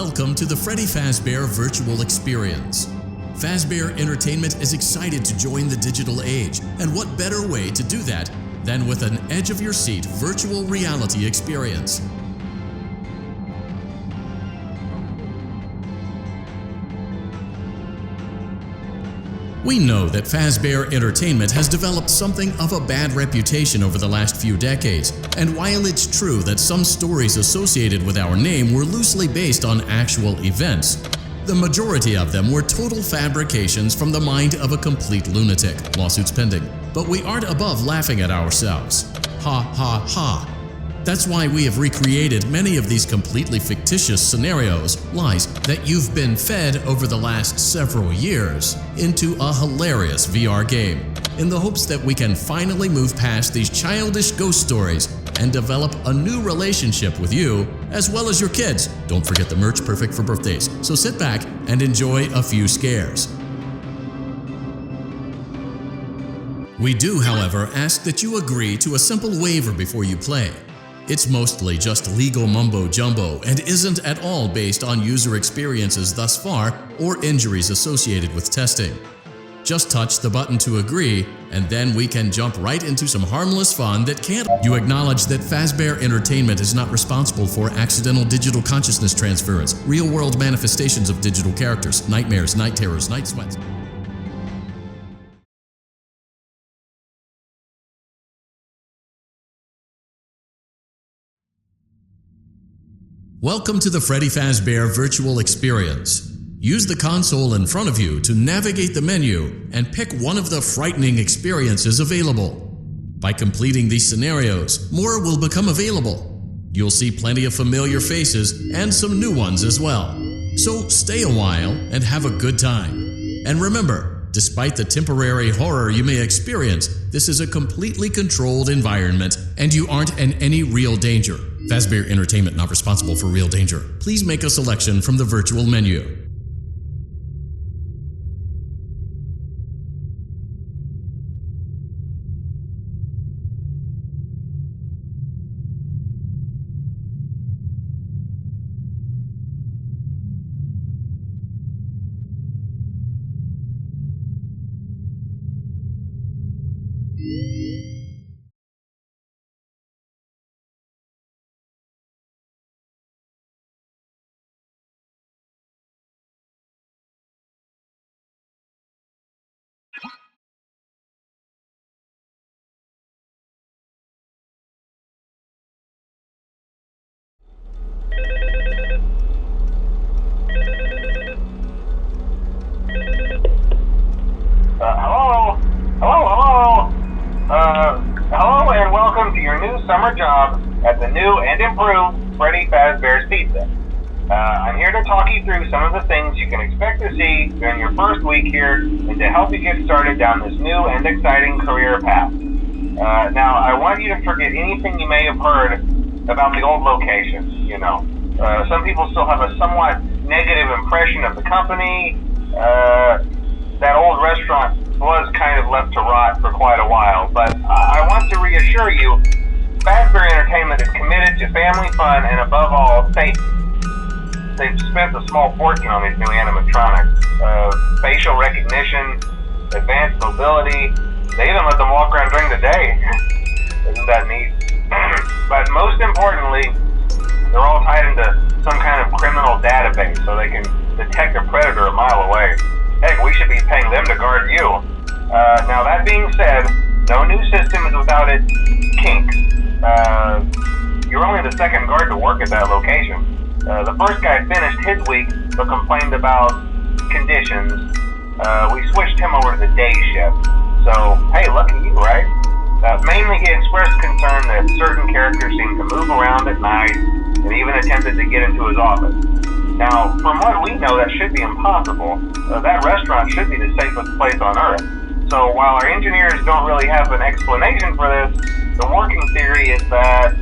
Welcome to the Freddy Fazbear Virtual Experience. Fazbear Entertainment is excited to join the digital age, and what better way to do that than with an edge-of-your-seat virtual reality experience. We know that Fazbear Entertainment has developed something of a bad reputation over the last few decades, and while it's true that some stories associated with our name were loosely based on actual events, the majority of them were total fabrications from the mind of a complete lunatic, lawsuits pending. But we aren't above laughing at ourselves. Ha ha ha. That's why we have recreated many of these completely fictitious scenarios, lies, that you've been fed over the last several years into a hilarious VR game, in the hopes that we can finally move past these childish ghost stories and develop a new relationship with you, as well as your kids. Don't forget the merch, perfect for birthdays. So sit back and enjoy a few scares. We do, however, ask that you agree to a simple waiver before you play. It's mostly just legal mumbo-jumbo and isn't at all based on user experiences thus far or injuries associated with testing. Just touch the button to agree, and then we can jump right into some harmless fun that can't. You acknowledge that Fazbear Entertainment is not responsible for accidental digital consciousness transference, real-world manifestations of digital characters, nightmares, night terrors, night sweats. Welcome to the Freddy Fazbear Virtual Experience. Use the console in front of you to navigate the menu and pick one of the frightening experiences available. By completing these scenarios, more will become available. You'll see plenty of familiar faces and some new ones as well. So stay a while and have a good time. And remember, despite the temporary horror you may experience, this is a completely controlled environment and you aren't in any real danger. Fazbear Entertainment not responsible for real danger. Please make a selection from the virtual menu. Hello and welcome to your new summer job at the new and improved Freddy Fazbear's Pizza. I'm here to talk you through some of the things you can expect to see during your first week here and to help you get started down this new and exciting career path. Now, I want you to forget anything you may have heard about the old location. Some people still have a somewhat negative impression of the company. That old restaurant was kind of left to rot for quite a while, but I want to reassure you, Fazbear Entertainment is committed to family fun and above all, safety. They've spent a small fortune on these new animatronics. Facial recognition, advanced mobility, they even let them walk around during the day. Isn't that neat? But most importantly, they're all tied into some kind of criminal database so they can detect a predator a mile away. Heck, we should be paying them to guard you. Now that being said, no new system is without its kinks. You're only the second guard to work at that location. The first guy finished his week but complained about conditions. We switched him over to the day shift. So, hey, lucky you, right? Mainly he expressed concern that certain characters seemed to move around at night and even attempted to get into his office. Now, from what we know, that should be impossible. That restaurant should be the safest place on Earth. So while our engineers don't really have an explanation for this, the working theory is that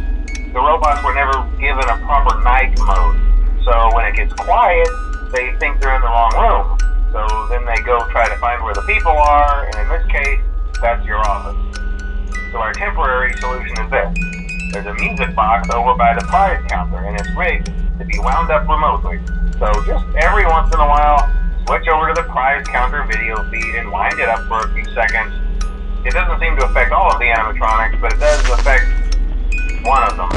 the robots were never given a proper night mode. So when it gets quiet, they think they're in the wrong room. So then they go try to find where the people are, and in this case, that's your office. So our temporary solution is this. there's a music box over by the prize counter, and it's rigged to be wound up remotely. So just every once in a while, switch over to the prize counter video feed and wind it up for a few seconds. It doesn't seem to affect all of the animatronics, but it does affect one of them.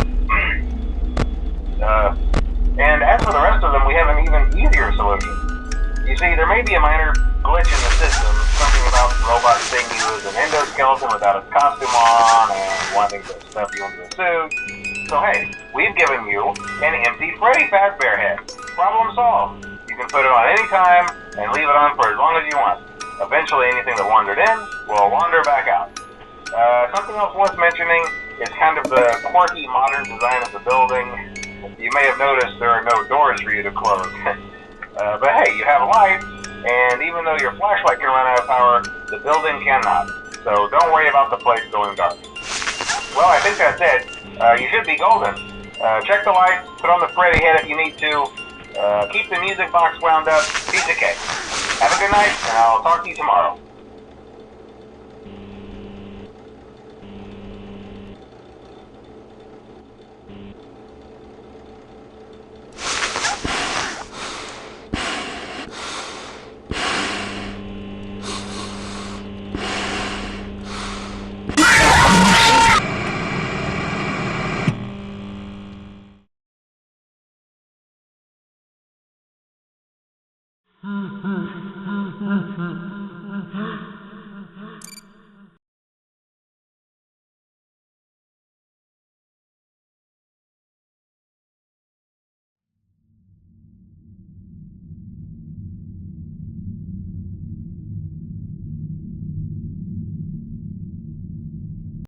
And as for the rest of them, we have an even easier solution. You see, there may be a minor glitch in the system, something about the robot seeing you as an endoskeleton without its costume on and wanting to stuff you into a suit. So hey, we've given you an empty Freddy Fazbear head. Problem solved. You can put it on any time and leave it on for as long as you want. Eventually anything that wandered in will wander back out. Something else worth mentioning is kind of the quirky modern design of the building. You may have noticed there are no doors for you to close. But hey, you have a light, and even though your flashlight can run out of power, the building cannot. So don't worry about the place going dark. Well, I think that's it. You should be golden. Check the lights, put on the Freddy head if you need to. Keep the music box wound up. Piece of cake. Have a good night, and I'll talk to you tomorrow. Hmm.